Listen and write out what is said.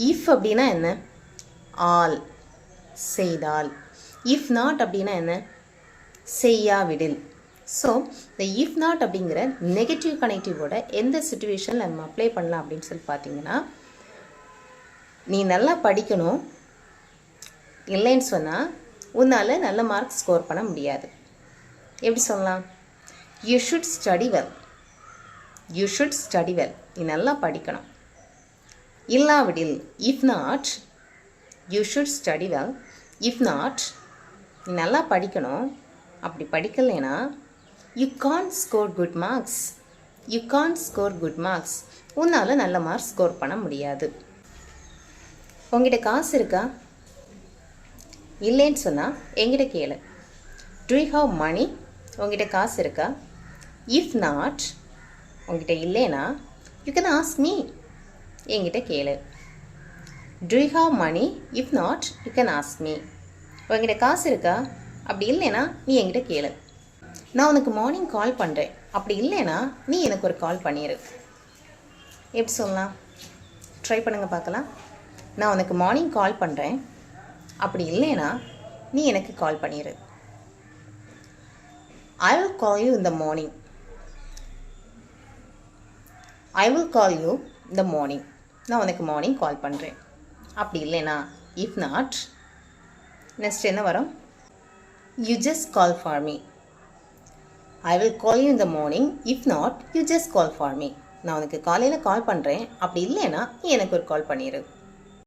If அப்படின்னா என்ன? All, செய்தால். இஃப் நாட் அப்படின்னா என்ன? செய்யாவிடில். ஸோ இந்த இஃப் நாட் அப்படிங்கிற நெகட்டிவ் கனெக்டிவோட எந்த சுச்சுவேஷனில் நம்ம அப்ளை பண்ணலாம் அப்படின்னு சொல்லி பார்த்தீங்கன்னா, நீ நல்லா படிக்கணும் இல்லைன்னு சொன்னால் உன்னால் நல்ல மார்க் ஸ்கோர் பண்ண முடியாது. எப்படி சொல்லலாம்? You should study well. You should study well. நீ நல்லா படிக்கணும். இல்லாவிடில், if not, you should study well. If not, நீ நல்லா படிக்கணும். அப்படி படிக்கலைன்னா you can't score good marks. You can't score good marks. உன்னால் நல்ல மார்க் ஸ்கோர் பண்ண முடியாது. உங்ககிட்ட காசு இருக்கா? இல்லைன்னு சொன்னால் என்கிட்ட கேளு. டு யூ ஹவ் மணி? உங்ககிட்ட காசு இருக்கா? இஃப் நாட், உங்ககிட்ட இல்லைன்னா யூ கேன் ஆஸ்க் மீ. என்கிட்ட கேளு. Do you have money? If not you can ask me. உங்ககிட்ட காசு இருக்கா? அப்படி இல்லைன்னா நீ என்கிட்ட கேளு. நான் உனக்கு மார்னிங் கால் பண்ணுறேன். அப்படி இல்லைன்னா நீ எனக்கு ஒரு கால் பண்ணிடு. எப்படி சொல்லலாம்? ட்ரை பண்ணுங்கள் பார்க்கலாம். நான் உனக்கு மார்னிங் கால் பண்ணுறேன். அப்படி இல்லைன்னா நீ எனக்கு கால் பண்ணிடு. I will call you in the morning. I will call you in the morning. நான் உனக்கு மார்னிங் கால் பண்ணுறேன். அப்படி இல்லைன்னா இஃப் நாட், நெக்ஸ்ட் என்ன வரும்? You just call for me. I will call you in the morning. If not, you just call for me. நான் உனக்கு காலையில் கால் பண்ணுறேன். அப்படி இல்லைன்னா நீ எனக்கு ஒரு கால் பண்ணிடு.